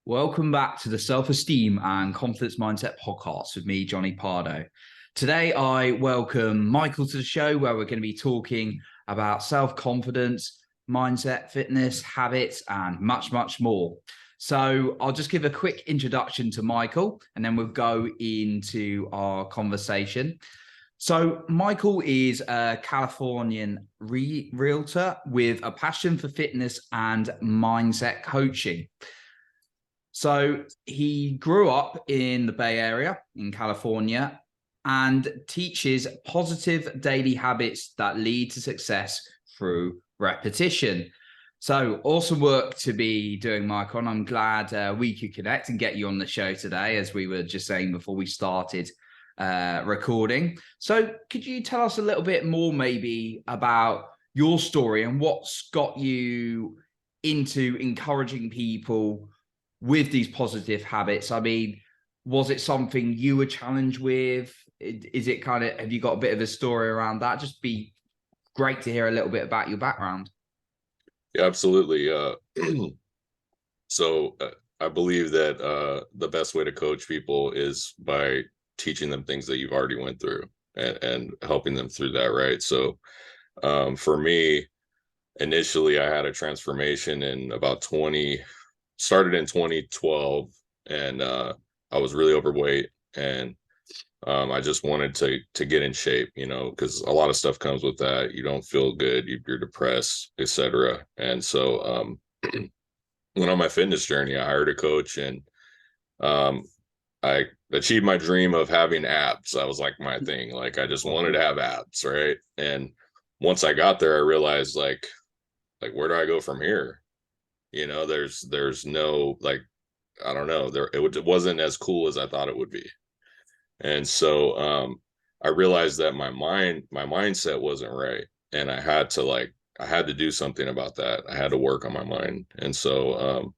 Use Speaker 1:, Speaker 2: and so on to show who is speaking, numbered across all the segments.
Speaker 1: Welcome back to the Self-Esteem and Confidence Mindset podcast with me, Johnny Pardo. Today, I welcome Michael to the show where we're going to be talking about self-confidence, mindset, fitness, habits, and much, much more. So I'll just give a quick introduction to Michael and then we'll go into our conversation. So Michael is a Californian realtor with a passion for fitness and mindset coaching. So he grew up in the Bay Area in California and teaches positive daily habits that lead to success through repetition. So awesome work to be doing, Michael. And I'm glad we could connect and get you on the show today, as we were just saying before we started recording. So could you tell us a little bit more maybe about your story and what's got you into encouraging people with these positive habits? I mean, was it something you were challenged with? Is it kind of, have you got a bit of a story around that? Just be great to hear a little bit about your background.
Speaker 2: Yeah, absolutely. I believe that the best way to coach people is by teaching them things that you've already went through and helping them through that, right? So for me, initially I had a transformation in started in 2012, and I was really overweight, and I just wanted to get in shape, because a lot of stuff comes with that. You don't feel good, you're depressed, etc. And so went on my fitness journey. I hired a coach, and I achieved my dream of having abs. That was like my thing. Like I just wanted to have abs, right? And once I got there, I realized like where do I go from here? There's no, like, I don't know, it wasn't as cool as I thought it would be. And so I realized that my mindset wasn't right, and I had to do something about that. I had to work on my mind. And so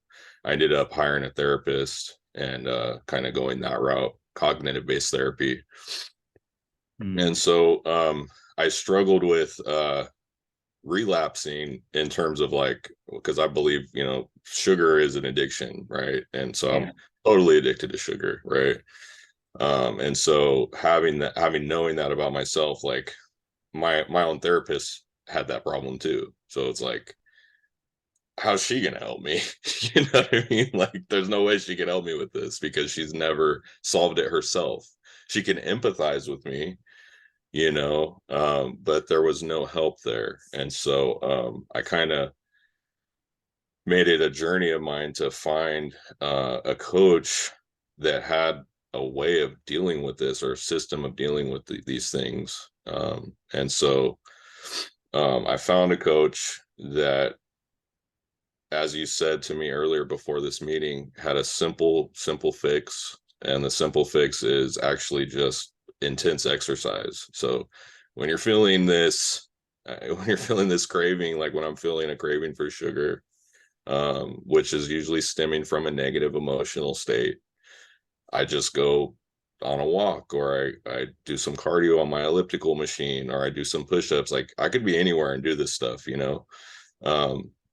Speaker 2: I ended up hiring a therapist and kind of going that route, cognitive based therapy. And so I struggled with relapsing in terms of, like, because I believe, sugar is an addiction, right? And so I'm totally addicted to sugar, right? And so knowing that about myself, like my own therapist had that problem too. So it's like, how's she gonna help me? You know what I mean? Like, there's no way she can help me with this because she's never solved it herself. She can empathize with me, but there was no help there. And so I kind of made it a journey of mine to find a coach that had a way of dealing with this, or a system of dealing with these things. And so I found a coach that, as you said to me earlier before this meeting, had a simple fix. And the simple fix is actually just intense exercise. So when you're feeling this, craving, like when I'm feeling a craving for sugar, which is usually stemming from a negative emotional state, I just go on a walk, or I do some cardio on my elliptical machine, or I do some push-ups. Like, I could be anywhere and do this stuff,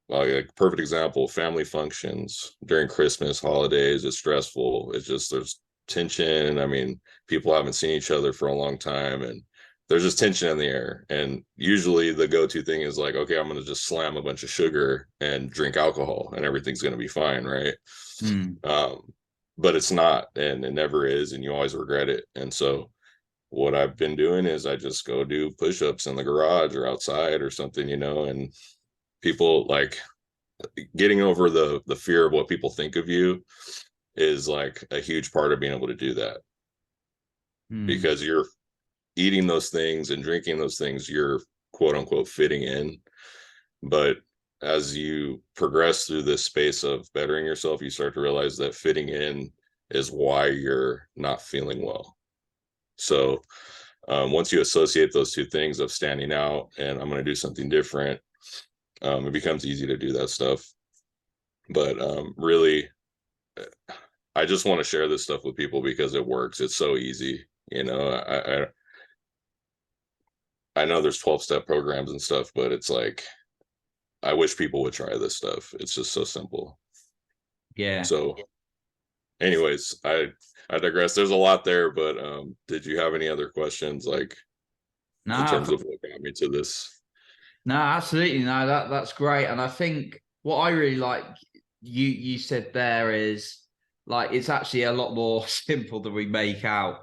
Speaker 2: like perfect example, family functions during Christmas, holidays. It's stressful. It's just, there's tension. I mean, people haven't seen each other for a long time, and there's just tension in the air. And usually the go-to thing is like, okay, I'm going to just slam a bunch of sugar and drink alcohol and everything's going to be fine, right? But it's not, and it never is, and you always regret it. And so what I've been doing is I just go do push-ups in the garage or outside or something, and people, like, getting over the fear of what people think of you is like a huge part of being able to do that. Because you're eating those things and drinking those things, you're quote unquote fitting in. But as you progress through this space of bettering yourself, you start to realize that fitting in is why you're not feeling well. So once you associate those two things of standing out and I'm going to do something different, it becomes easy to do that stuff. But really, I just want to share this stuff with people because it works. It's so easy. I know there's 12-step programs and stuff, but it's like, I wish people would try this stuff. It's just so simple.
Speaker 1: Yeah.
Speaker 2: So anyways, I digress. There's a lot there, but did you have any other questions, like in
Speaker 1: No,
Speaker 2: terms of what got me to this?
Speaker 1: no, absolutely. No, that's great. And I think what I really like you said there is like it's actually a lot more simple than we make out.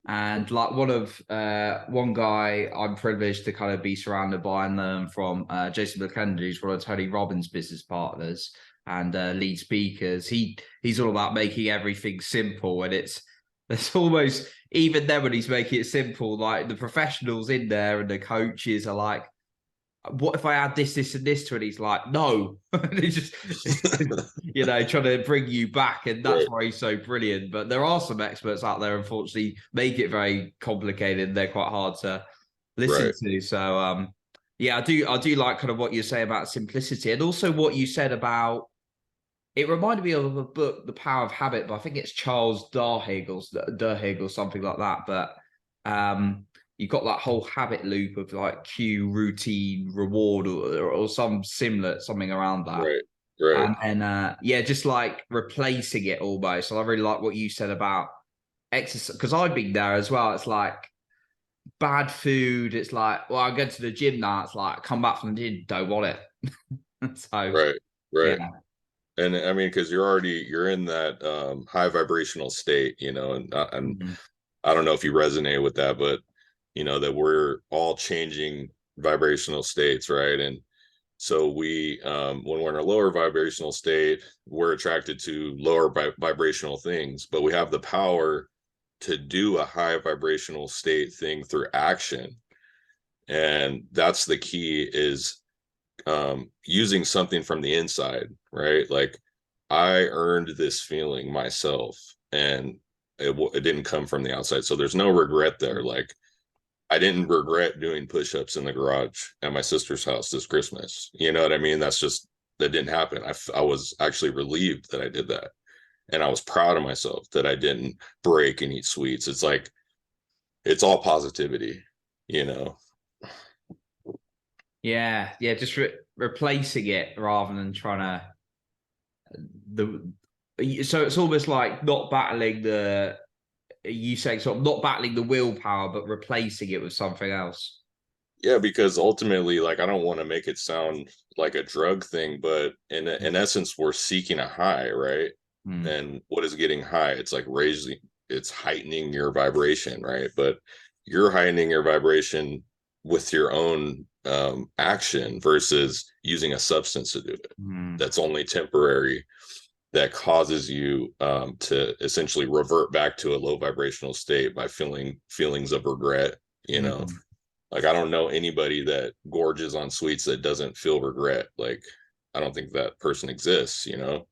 Speaker 1: And like one guy I'm privileged to kind of be surrounded by and learn from, Jason McKenna, who's one of Tony Robbins' business partners and lead speakers. He's all about making everything simple, and it's almost even then when he's making it simple, like the professionals in there and the coaches are like, what if I add this, this, and this to it? He's like, no. It's just, trying to bring you back. And that's
Speaker 2: Right,
Speaker 1: why he's so brilliant. But there are some experts out there, unfortunately, make it very complicated. They're quite hard to listen
Speaker 2: right,
Speaker 1: to. So, yeah, I do like kind of what you say about simplicity, and also what you said about it reminded me of a book, The Power of Habit, but I think it's Charles Duhigg or something like that. But you've got that whole habit loop of like cue, routine, reward, or some similar something around that.
Speaker 2: right, right,
Speaker 1: And yeah, just like replacing it almost. And I really like what you said about exercise because I've been there as well. It's like bad food. It's like, well, I go to the gym now. It's like come back from the gym, don't want it. So
Speaker 2: right,
Speaker 1: yeah.
Speaker 2: right. And I mean, because you're in that high vibrational state, and
Speaker 1: Mhm.
Speaker 2: I don't know if you resonate with that, but that we're all changing vibrational states, right? And so we, when we're in a lower vibrational state, we're attracted to lower vibrational things, but we have the power to do a high vibrational state thing through action. And that's the key is using something from the inside, right? Like I earned this feeling myself, and it didn't come from the outside. So there's no regret there. Like I didn't regret doing push-ups in the garage at my sister's house this Christmas. You know what I mean? That didn't happen. I was actually relieved that I did that. And I was proud of myself that I didn't break and eat sweets. It's like, it's all positivity, you know?
Speaker 1: Yeah, yeah, just replacing it rather than trying to the. So it's almost like not battling the. You saying sort of not battling the willpower, but replacing it with something else.
Speaker 2: Yeah, because ultimately, like, I don't want to make it sound like a drug thing, but in essence, we're seeking a high, right?
Speaker 1: Mm,
Speaker 2: And what is getting high? It's like it's heightening your vibration, right? But you're heightening your vibration with your own action versus using a substance to do it.
Speaker 1: mm,
Speaker 2: That's only temporary. That causes you to essentially revert back to a low vibrational state by feeling feelings of regret. You know,
Speaker 1: mm.
Speaker 2: like I don't know anybody that gorges on sweets that doesn't feel regret. Like I don't think that person exists, you know?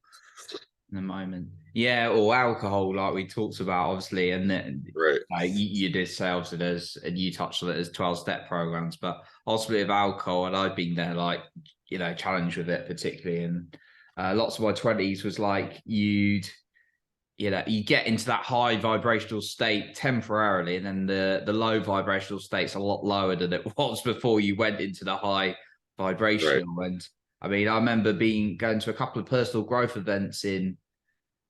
Speaker 1: In the moment. Yeah, or alcohol, like we talked about, obviously, and then
Speaker 2: Right.
Speaker 1: you did say obviously there's, and you touched on it as 12-step programs, but ultimately of alcohol, and I've been there, like, challenged with it particularly, and lots of my 20s was like you get into that high vibrational state temporarily, and then the low vibrational state's a lot lower than it was before you went into the high
Speaker 2: Right.
Speaker 1: vibrational. And I mean, I remember going to a couple of personal growth events in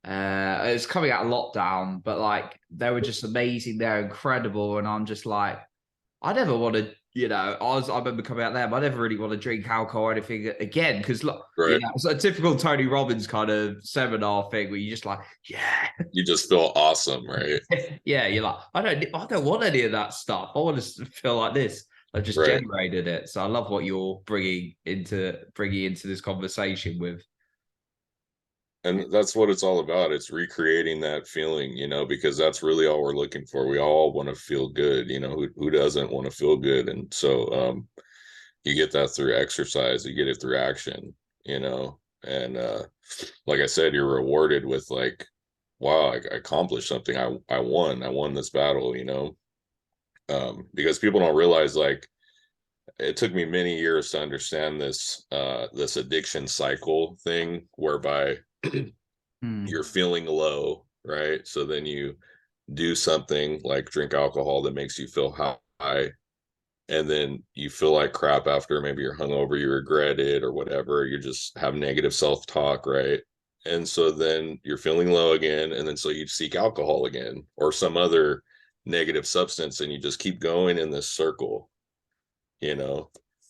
Speaker 1: it's coming out of lockdown, but like they were just amazing, they're incredible, and I'm just like, I never want to, I remember coming out there, but I never really want to drink alcohol or anything again because look,
Speaker 2: Right.
Speaker 1: it's a typical Tony Robbins kind of seminar thing where you just like, yeah,
Speaker 2: You just feel awesome, right?
Speaker 1: yeah, you're like, I don't want any of that stuff. I want to feel like this. I've just
Speaker 2: Right.
Speaker 1: generated it, so I love what you're bringing into this conversation with.
Speaker 2: And that's what it's all about. It's recreating that feeling, because that's really all we're looking for. We all want to feel good, who doesn't want to feel good? And so you get that through exercise, you get it through action, and like I said, you're rewarded with like, wow, I accomplished something. I won this battle, because people don't realize like it took me many years to understand this addiction cycle thing whereby
Speaker 1: Hmm.
Speaker 2: you're feeling low, right? So then you do something like drink alcohol that makes you feel high, and then you feel like crap after. Maybe you're hungover, you regret it or whatever. You just have negative self-talk, right? and so then you're feeling low again, and then so you seek alcohol again or some other negative substance, and you just keep going in this circle. you know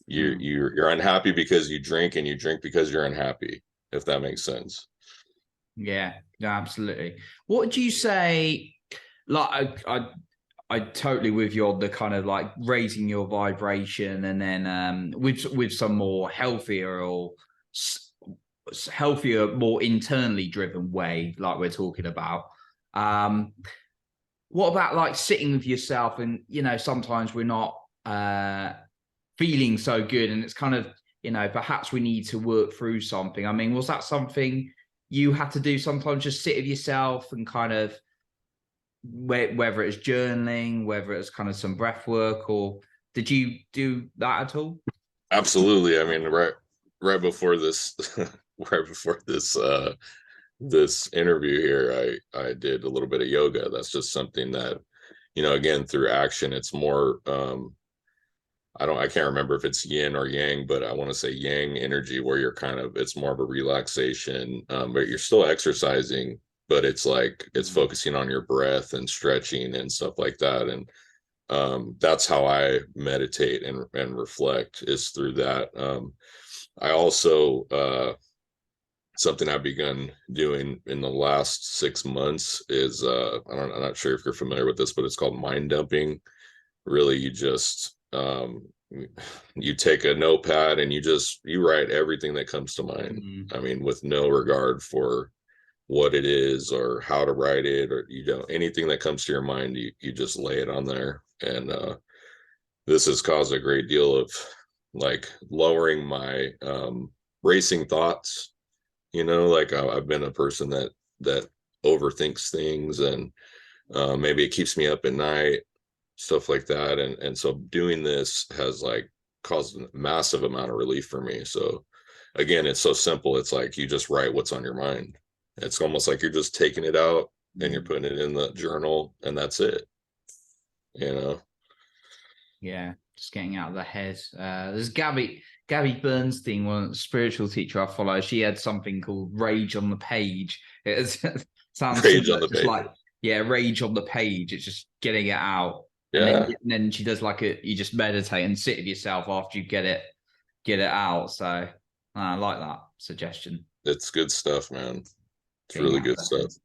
Speaker 2: you're unhappy because you drink, and you drink because you're unhappy, if that makes sense.
Speaker 1: Yeah, absolutely. What would you say? Like, I totally with you on the kind of like raising your vibration, and then with some more healthier or healthier, more internally driven way, like we're talking about. Um, what about like sitting with yourself, and sometimes we're not feeling so good, and it's kind of perhaps we need to work through something. I mean, was that something you had to do sometimes, just sit with yourself and kind of whether it's journaling, whether it's kind of some breath work, or did you do that at all?
Speaker 2: Absolutely. I mean, right before this right before this interview here, I did a little bit of yoga. That's just something that, again, through action, it's more I can't remember if it's yin or yang, but I want to say yang energy, where you're kind of, it's more of a relaxation, but you're still exercising, but it's like it's focusing on your breath and stretching and stuff like that. And that's how I meditate and reflect, is through that. I also something I've begun doing in the last 6 months is I'm not sure if you're familiar with this, but it's called mind dumping. Really, you just you take a notepad and you write everything that comes to mind. I mean, with no regard for what it is or how to write it, or anything that comes to your mind, you just lay it on there. And this has caused a great deal of like lowering my racing thoughts. Like I've been a person that overthinks things, and maybe it keeps me up at night, stuff like that. And so doing this has like caused a massive amount of relief for me. So again, it's so simple. It's like you just write what's on your mind. It's almost like you're just taking it out and you're putting it in the journal, and that's it. you know
Speaker 1: Yeah, just getting out of the head. There's Gabby Bernstein, one spiritual teacher I follow. She had something called Rage on the Page. It sounds
Speaker 2: Rage on
Speaker 1: similar,
Speaker 2: the
Speaker 1: just
Speaker 2: page.
Speaker 1: like, yeah, Rage on the Page. It's just getting it out,
Speaker 2: Yeah,
Speaker 1: and then she does like you just meditate and sit with yourself after you get it out. So I like that suggestion.
Speaker 2: it's good stuff, man. It's
Speaker 1: Getting
Speaker 2: really
Speaker 1: out of
Speaker 2: good
Speaker 1: the head.
Speaker 2: stuff.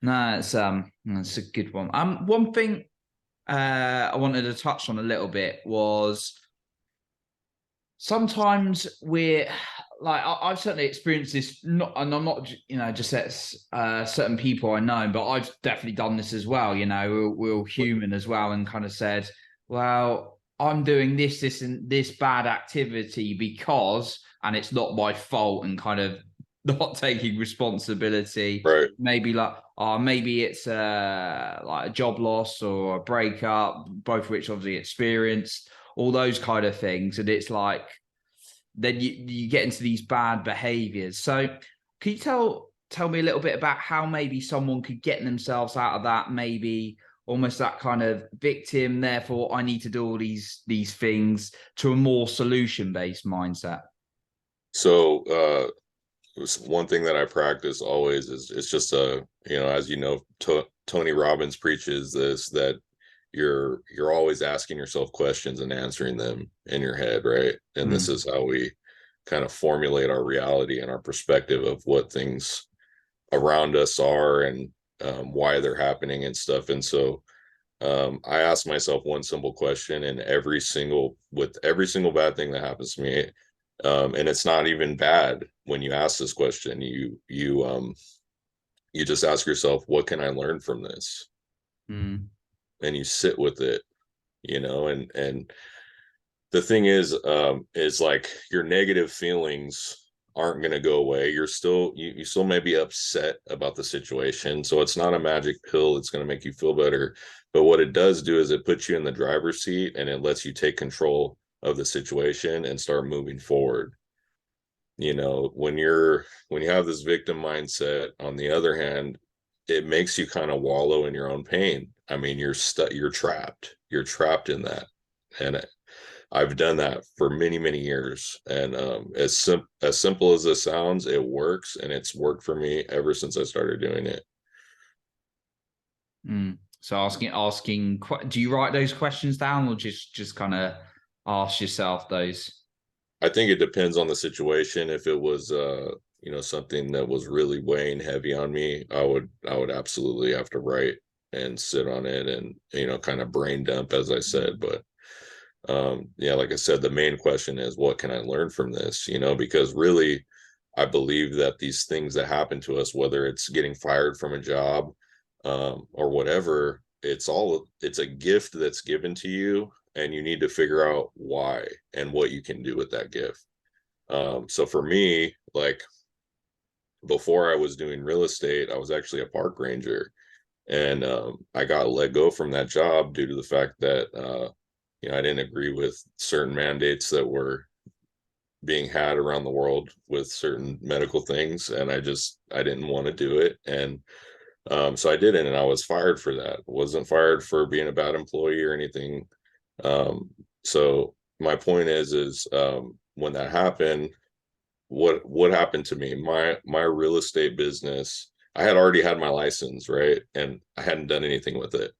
Speaker 1: No, it's a good one. One thing I wanted to touch on a little bit was sometimes we're like I've certainly experienced this, not, and I'm not just at certain people I know, but I've definitely done this as well. We're all human as well, and kind of said, well, I'm doing this and this bad activity because, and it's not my fault, and kind of not taking responsibility.
Speaker 2: Right.
Speaker 1: Maybe like, maybe it's like a job loss or a breakup, both of which obviously experienced, all those kind of things. And it's like, then you get into these bad behaviors. So can you tell me a little bit about how maybe someone could get themselves out of that, maybe almost that kind of victim, therefore I need to do all these things, to a more solution-based mindset?
Speaker 2: So one thing that I practice always is, it's just as Tony Robbins preaches this, that you're always asking yourself questions and answering them in your head, right? And this is how we kind of formulate our reality and our perspective of what things around us are, and why they're happening and stuff. And so I ask myself one simple question, and with every single bad thing that happens to me, and it's not even bad when you ask this question, you just ask yourself, what can I learn from this? And you sit with it, and the thing is like, your negative feelings aren't going to go away. You still may be upset about the situation, so it's not a magic pill that's going to make you feel better. But what it does do is it puts you in the driver's seat, and it lets you take control of the situation and start moving forward. When you have this victim mindset, on the other hand, it makes you kind of wallow in your own pain. I mean, you're trapped in that. And I've done that for many, many years. And as simple as this sounds, it works, and it's worked for me ever since I started doing it.
Speaker 1: So asking, do you write those questions down, or just kind of ask yourself those?
Speaker 2: I think it depends on the situation. If it was something that was really weighing heavy on me, I would absolutely have to write and sit on it and kind of brain dump, as I said. But yeah, like I said, the main question is, what can I learn from this? Because really, I believe that these things that happen to us, whether it's getting fired from a job, or whatever, it's a gift that's given to you, and you need to figure out why and what you can do with that gift. So for me, like, before I was doing real estate, I was actually a park ranger, and I got let go from that job due to the fact that I didn't agree with certain mandates that were being had around the world with certain medical things, and I didn't want to do it. And so I didn't, and I was fired for that. Wasn't fired for being a bad employee or anything. So my point is when that happened, what happened to me? My real estate business, I had already had my license, right? And I hadn't done anything with it.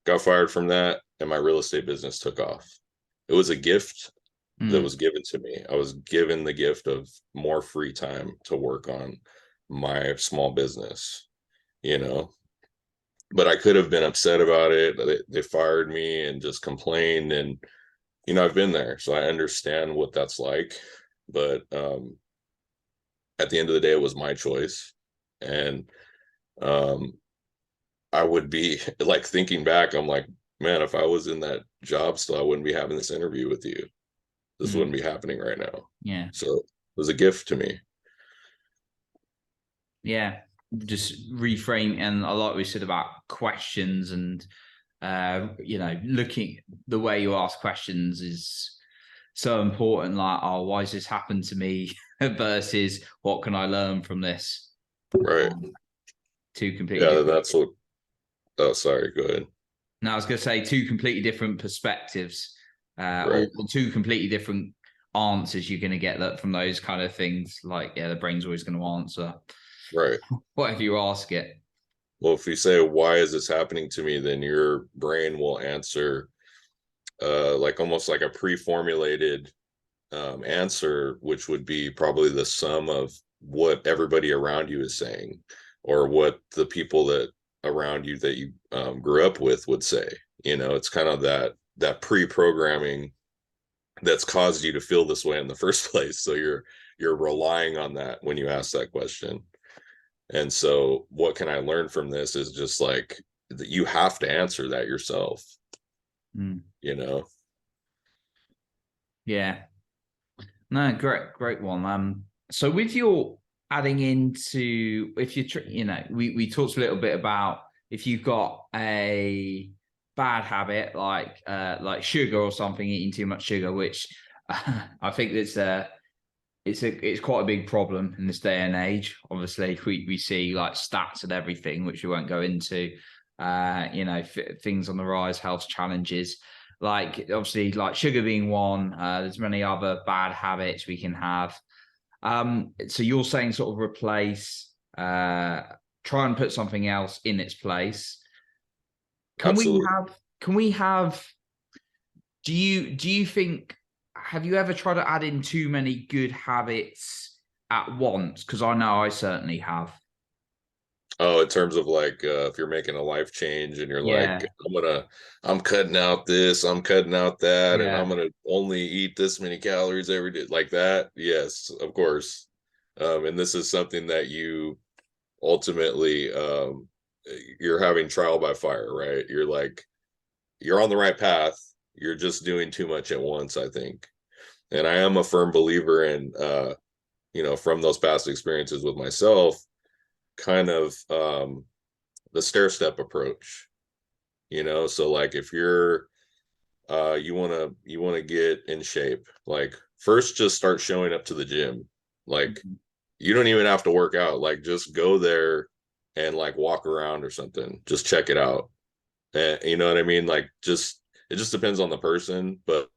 Speaker 2: Got fired from that, and my real estate business took off. It was a gift that
Speaker 1: Mm,
Speaker 2: was given to me. I was given the gift of more free time to work on my small business, you know. But I could have been upset about it. They fired me and just complained, and I've been there, so I understand what that's like. But at the end of the day, it was my choice, and um, I would be like, thinking back, I'm like, man, if I was in that job still, I wouldn't be having this interview with you. This
Speaker 1: mm,
Speaker 2: wouldn't be happening right now.
Speaker 1: yeah.
Speaker 2: So it was a gift to me.
Speaker 1: Yeah, just reframe. And a lot we said about questions, and looking, the way you ask questions is so important. Like, oh, why has this happened to me? Versus, what can I learn from this?
Speaker 2: Right.
Speaker 1: Two completely
Speaker 2: Yeah,
Speaker 1: different.
Speaker 2: that's what. Oh, sorry. Go ahead.
Speaker 1: Now, I was going to say two completely different perspectives,
Speaker 2: Right.
Speaker 1: or two completely different answers you're going to get that from those kind of things. Like, yeah, the brain's always going to answer
Speaker 2: Right.
Speaker 1: whatever you ask it.
Speaker 2: Well, if you say, why is this happening to me, then your brain will answer like almost like a pre-formulated answer, which would be probably the sum of what everybody around you is saying, or what the people that around you that you grew up with would say. It's kind of that pre-programming that's caused you to feel this way in the first place. So you're relying on that when you ask that question. And so what can I learn from this is just like that you have to answer that yourself,
Speaker 1: Mm.
Speaker 2: you know?
Speaker 1: Yeah. No, great one. So with your adding into, if you, we talked a little bit about if you've got a bad habit like sugar or something, eating too much sugar, which I think it's quite a big problem in this day and age. Obviously, we see like stats and everything, which we won't go into. Things on the rise, health challenges, like obviously like sugar being one. There's many other bad habits we can have. So you're saying sort of replace, try and put something else in its place. Can we
Speaker 2: Absolutely.
Speaker 1: have? Can we have? Do you think, have you ever tried to add in too many good habits at once? Because I know I certainly have.
Speaker 2: Oh, in terms of like if you're making a life change and you're like,
Speaker 1: Yeah,
Speaker 2: I'm cutting out this, I'm cutting out that, and I'm
Speaker 1: yeah.
Speaker 2: gonna only eat this many calories every day, like that. Yes, of course. And this is something that you ultimately you're having trial by fire, right? You're like, you're on the right path. You're just doing too much at once, I think. And I am a firm believer in from those past experiences with myself, kind of the stair step approach. So like if you're you want to get in shape, like first just start showing up to the gym. Like
Speaker 1: Mhm.
Speaker 2: you don't even have to work out, like just go there and like walk around or something, just check it out. And you know what I mean, like just it just depends on the person, but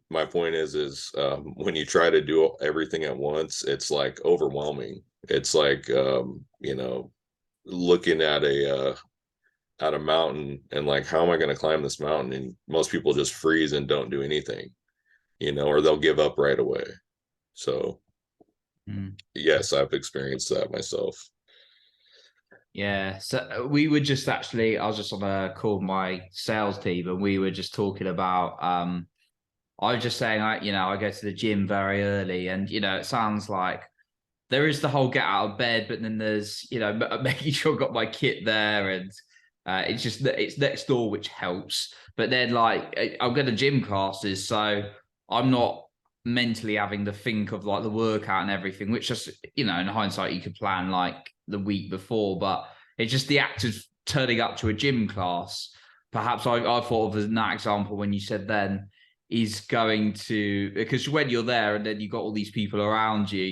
Speaker 2: my point is when you try to do everything at once, it's like overwhelming. It's like looking at a mountain and like, how am I going to climb this mountain? And most people just freeze and don't do anything, or they'll give up right away. So
Speaker 1: Mm.
Speaker 2: yes, I've experienced that myself.
Speaker 1: Yeah, so we were just actually, I was just on a call with my sales team, and we were just talking about. I was just saying, I go to the gym very early, and it sounds like there is the whole get out of bed, but then there's making sure I've got my kit there, and it's just that it's next door, which helps. But then I'll go to gym classes, so I'm not mentally having to think of like the workout and everything, which just in hindsight you could plan like the week before, but it's just the act of turning up to a gym class. Perhaps I thought of that example when you said then is going to, because when you're there and then you've got all these people around you,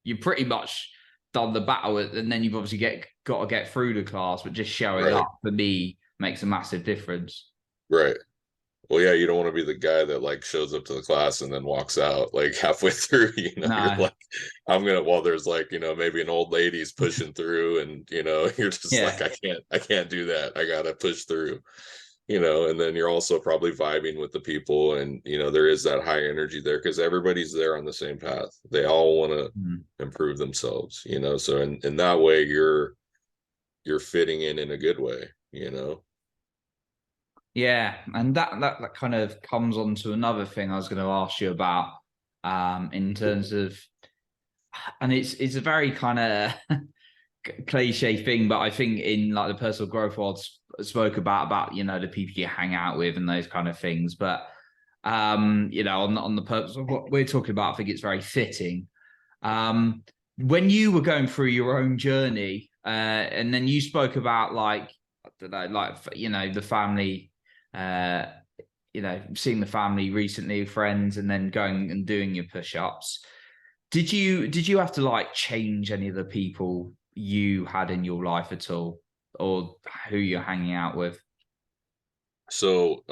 Speaker 1: you're pretty much done the battle, and then you've obviously got to get through the class, but just showing
Speaker 2: Right.
Speaker 1: up for me makes a massive difference.
Speaker 2: Right. Well, yeah, you don't want to be the guy that like shows up to the class and then walks out like halfway through. You're
Speaker 1: No,
Speaker 2: like, while there's like, maybe an old lady's pushing through, and you're just like,
Speaker 1: yeah,
Speaker 2: I can't do that. I gotta push through. And then you're also probably vibing with the people, and there is that high energy there because everybody's there on the same path. They all want to improve themselves, so in that way you're fitting in a good way.
Speaker 1: yeah, and that kind of comes on to another thing I was going to ask you about, in terms of, and it's a very kind of cliche thing, but I think in like the personal growth world spoke about the people you hang out with and those kind of things. But on the purpose of what we're talking about, I think it's very fitting. When you were going through your own journey, and then you spoke about like I don't know, the family, uh, seeing the family recently, friends, and then going and doing your push-ups. Did you have to like change any of the people you had in your life at all, or who you're hanging out with?
Speaker 2: So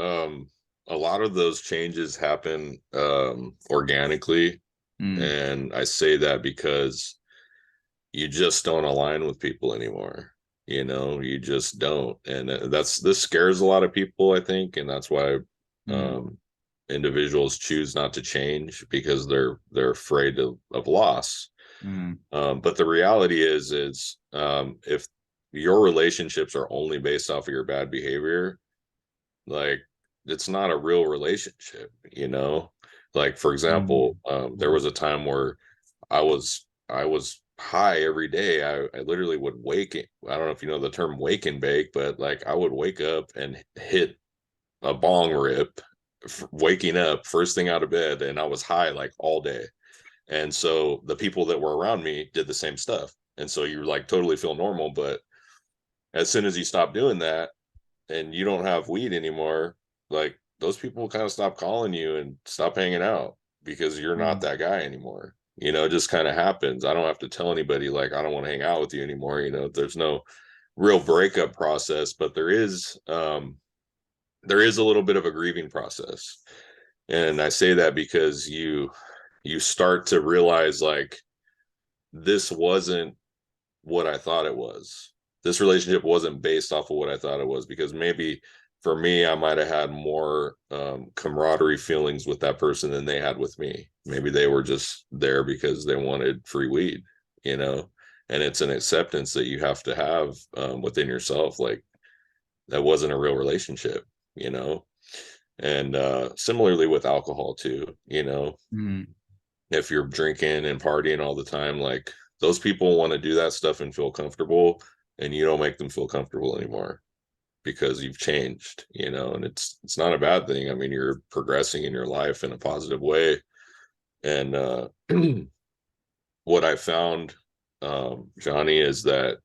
Speaker 2: a lot of those changes happen organically,
Speaker 1: Mm,
Speaker 2: and I say that because you just don't align with people anymore. You just don't. And this scares a lot of people, I think, and that's why
Speaker 1: mm,
Speaker 2: um individuals choose not to change, because they're afraid of loss.
Speaker 1: mm,
Speaker 2: But the reality is if your relationships are only based off of your bad behavior, like, it's not a real relationship. Like, for example,
Speaker 1: mm,
Speaker 2: there was a time where I was high every day. I literally would I don't know if you know the term wake and bake, but like I would wake up and hit a bong rip, waking up first thing out of bed, and I was high like all day. And so the people that were around me did the same stuff. And so you like totally feel normal, but as soon as you stop doing that and you don't have weed anymore, like those people kind of stop calling you and stop hanging out because you're not
Speaker 1: mm,
Speaker 2: that guy anymore. It just kind of happens. I don't have to tell anybody like I don't want to hang out with you anymore. There's no real breakup process, but there is a little bit of a grieving process. And I say that because you start to realize like this wasn't what I thought it was. This relationship wasn't based off of what I thought it was, because maybe for me, I might have had more camaraderie feelings with that person than they had with me. Maybe they were just there because they wanted free weed, you know? And it's an acceptance that you have to have within yourself. Like, that wasn't a real relationship. And similarly with alcohol too.
Speaker 1: mm,
Speaker 2: If you're drinking and partying all the time, like those people want to do that stuff and feel comfortable, and you don't make them feel comfortable anymore because you've changed. And it's not a bad thing. I mean, you're progressing in your life in a positive way. And what I found, Johnny, is that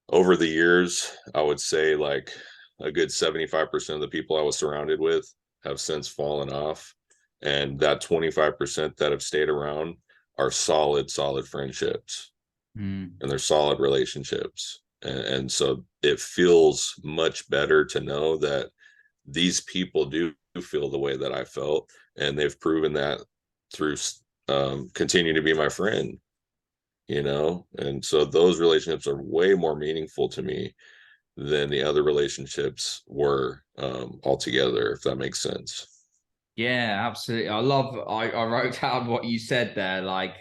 Speaker 2: over the years, I would say like a good 75% of the people I was surrounded with have since fallen off. And that 25% that have stayed around are solid friendships,
Speaker 1: mm,
Speaker 2: and they're solid relationships. And so it feels much better to know that these people do feel the way that I felt, and they've proven that through continuing to be my friend, and so those relationships are way more meaningful to me than the other relationships were altogether, if that makes sense.
Speaker 1: Yeah, absolutely. I wrote down what you said there. Like,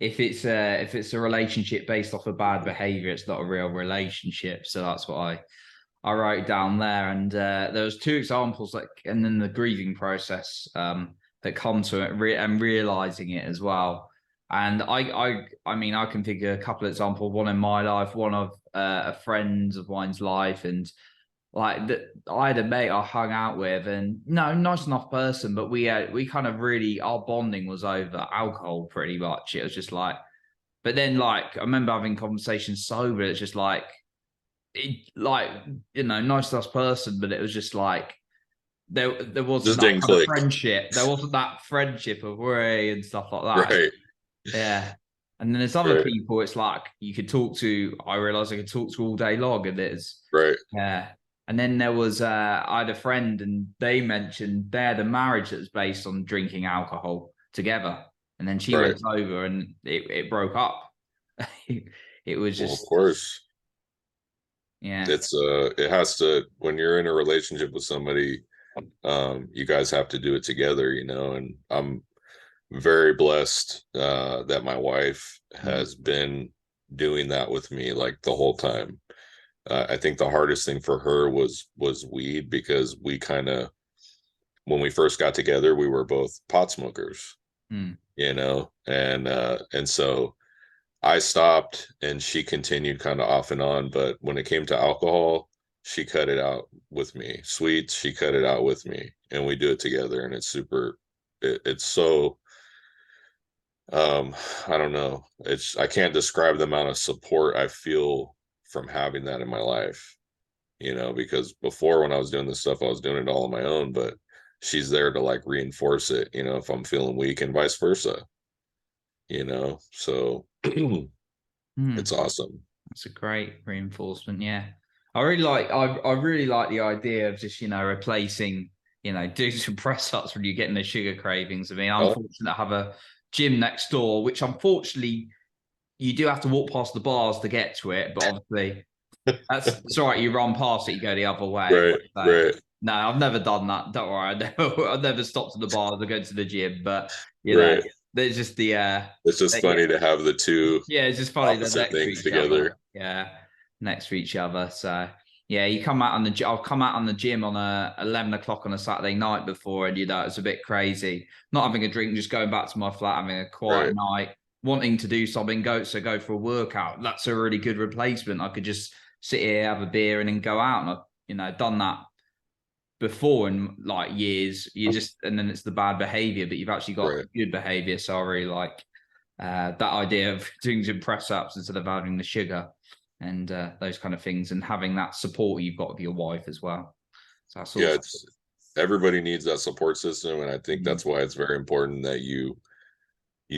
Speaker 1: if it's a relationship based off of bad behavior, it's not a real relationship. So that's what I wrote down there. And there was two examples, like, and then the grieving process that come to it, and realizing it as well. And I mean, I can think of a couple of examples. One in my life, one of a friend of mine's life, and like that, I had a mate I hung out with, and no, nice enough person, but we kind of really, our bonding was over alcohol pretty much. It was just like, but then like I remember having conversations sober. It's just like, like, nice enough person, but it was just like there wasn't
Speaker 2: Just
Speaker 1: that
Speaker 2: didn't
Speaker 1: kind of
Speaker 2: click.
Speaker 1: friendship. There wasn't that friendship of worry and stuff like that.
Speaker 2: Right.
Speaker 1: Yeah. And then there's other
Speaker 2: Right.
Speaker 1: people, it's like you could talk to, I realized I could talk to all day long, and it's,
Speaker 2: Right.
Speaker 1: yeah. And then there was, I had a friend, and they mentioned they had a marriage that was based on drinking alcohol together. And then she
Speaker 2: Right.
Speaker 1: went over and it broke up. It was
Speaker 2: Well, of
Speaker 1: just,
Speaker 2: course.
Speaker 1: yeah.
Speaker 2: It has to, when you're in a relationship with somebody, you guys have to do it together, and I'm very blessed that my wife
Speaker 1: Mm,
Speaker 2: has been doing that with me like the whole time. I think the hardest thing for her was weed, because we kind of, when we first got together, we were both pot smokers,
Speaker 1: mm.
Speaker 2: and so I stopped and she continued kind of off and on. But when it came to alcohol, she cut it out with me. Sweets, she cut it out with me, and we do it together. And it's super, it's so, I don't know. I can't describe the amount of support I feel from having that in my life, because before, when I was doing this stuff, I was doing it all on my own, but she's there to like reinforce it, if I'm feeling weak, and vice versa, so
Speaker 1: Mm.
Speaker 2: it's awesome.
Speaker 1: That's a great reinforcement. Yeah. I really like the idea of just, replacing, doing some press ups when you're getting the sugar cravings. I mean, I'm
Speaker 2: Oh,
Speaker 1: fortunate to have a gym next door, which unfortunately you do have to walk past the bars to get to it. But obviously it's all right. You run past it, you go the other way.
Speaker 2: right,
Speaker 1: So
Speaker 2: right,
Speaker 1: no, I've never done that. Don't worry. I've never stopped at the bars or go to the gym, but
Speaker 2: right.
Speaker 1: there's just the
Speaker 2: It's just
Speaker 1: yeah,
Speaker 2: funny to have the two
Speaker 1: yeah, it's just funny they're
Speaker 2: opposite
Speaker 1: next to
Speaker 2: things
Speaker 1: each other.
Speaker 2: together.
Speaker 1: Yeah, next to each other. So yeah, you come out on the. I'll come out on the gym on 11 o'clock on a Saturday night before, and it's a bit crazy. Not having a drink, just going back to my flat, having a quiet
Speaker 2: Right,
Speaker 1: night, wanting to do something. Go for a workout. That's a really good replacement. I could just sit here, have a beer, and then go out. And I've done that before in like years. You just, and then it's the bad behavior, but you've actually got
Speaker 2: right.
Speaker 1: good behavior. So I really like that idea of doing some press ups instead of having the sugar, and those kind of things, and having that support you've got with your wife as well. So that's
Speaker 2: Yeah,
Speaker 1: also,
Speaker 2: it's everybody needs that support system, and I think
Speaker 1: mm,
Speaker 2: that's why it's very important that you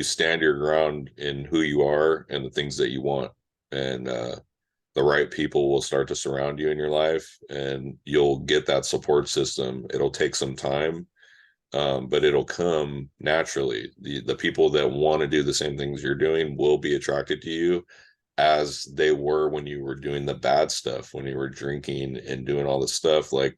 Speaker 2: stand your ground in who you are and the things that you want, and the right people will start to surround you in your life, and you'll get that support system. It'll take some time, but it'll come naturally. The people that want to do the same things you're doing will be attracted to you, as they were when you were doing the bad stuff, when you were drinking and doing all this stuff. Like,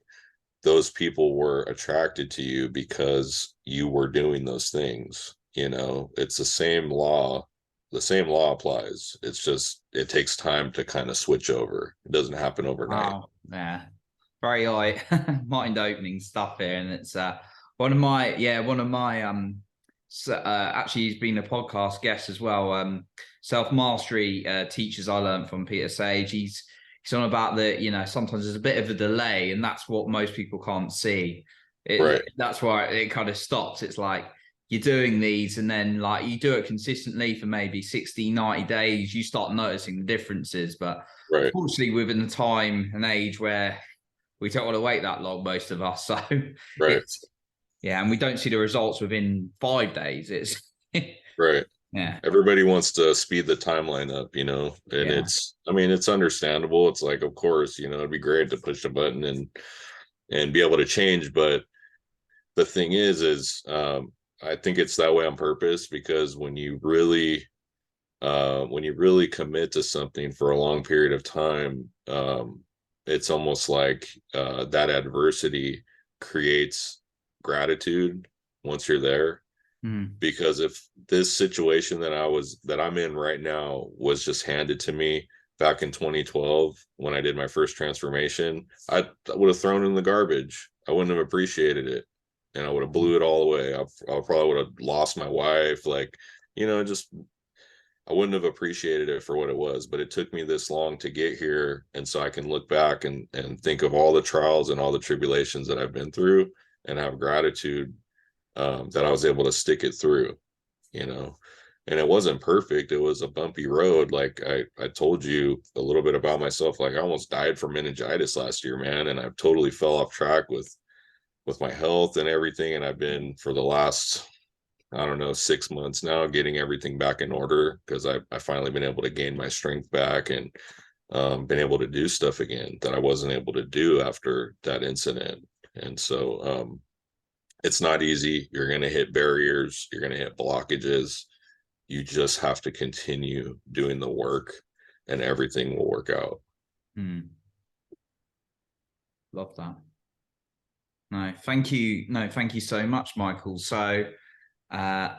Speaker 2: those people were attracted to you because you were doing those things. It's the same law applies. It's just, it takes time to kind of switch over. It doesn't happen overnight.
Speaker 1: wow, yeah, very like mind opening stuff here, and it's one of my actually he's been a podcast guest as well. Self mastery teachers I learned from Peter Sage. He's on about that, sometimes there's a bit of a delay, and that's what most people can't see.
Speaker 2: Right,
Speaker 1: That's why it kind of stops. It's like you're doing these, and then like you do it consistently for maybe 60, 90 days, you start noticing the differences. But
Speaker 2: right,
Speaker 1: unfortunately, within the time and age where we don't want to wait that long, most of us. So
Speaker 2: right,
Speaker 1: it's, yeah, and we don't see the results within 5 days. It's
Speaker 2: right.
Speaker 1: yeah,
Speaker 2: Everybody wants to speed the timeline up, and
Speaker 1: yeah,
Speaker 2: I mean, it's understandable. It's like, of course, it'd be great to push a button and be able to change, but the thing is I think it's that way on purpose, because when you really commit to something for a long period of time, it's almost like that adversity creates gratitude once you're there.
Speaker 1: Mm.
Speaker 2: Because if this situation that I'm in right now was just handed to me back in 2012 when I did my first transformation, I would have thrown it in the garbage. I wouldn't have appreciated it, and I would have blew it all away. I probably would have lost my wife, like, just I wouldn't have appreciated it for what it was. But it took me this long to get here, and so I can look back and think of all the trials and all the tribulations that I've been through, and have gratitude that I was able to stick it through, you know. And it wasn't perfect. It was a bumpy road. Like I told you a little bit about myself. Like, I almost died from meningitis last year, man, and I totally fell off track with my health and everything. And I've been, for the last, I don't know, 6 months now, getting everything back in order, because I finally been able to gain my strength back, and been able to do stuff again that I wasn't able to do after that incident. And so it's not easy. You're going to hit barriers, you're going to hit blockages. You just have to continue doing the work, and everything will work out.
Speaker 1: Mm. Love that. No, thank you. No, thank you so much, Michael. So, uh,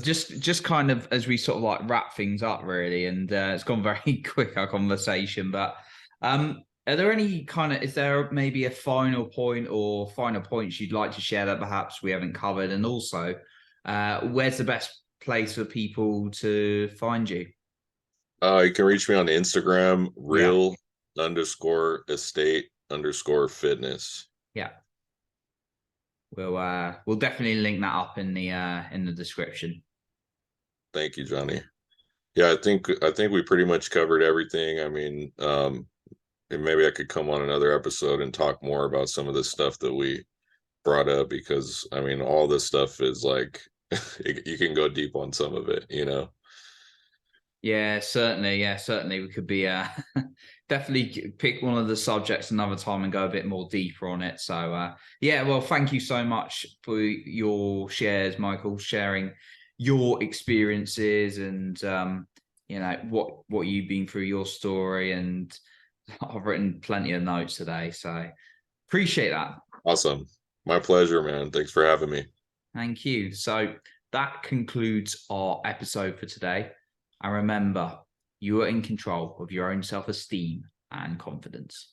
Speaker 1: just kind of as we sort of like wrap things up, really, and it's gone very quick, our conversation. But are there any kind of, is there maybe a final point or final points you'd like to share that perhaps we haven't covered? And also, where's the best place for people to find you?
Speaker 2: You can reach me on Instagram,
Speaker 1: Yeah,
Speaker 2: real_estate_fitness.
Speaker 1: yeah. We'll definitely link that up in the description.
Speaker 2: Thank you, Johnny. Yeah, I think we pretty much covered everything. I mean, and maybe I could come on another episode and talk more about some of the stuff that we brought up, because I mean, all this stuff is like, you can go deep on some of it, you know.
Speaker 1: Yeah, certainly. Yeah, certainly. We could be definitely pick one of the subjects another time and go a bit more deeper on it. So yeah, well, thank you so much for your shares, Michael, sharing your experiences and what you've been through, your story, and I've written plenty of notes today. So appreciate that.
Speaker 2: Awesome. My pleasure, man. Thanks for having me.
Speaker 1: Thank you. So that concludes our episode for today. And remember, you are in control of your own self-esteem and confidence.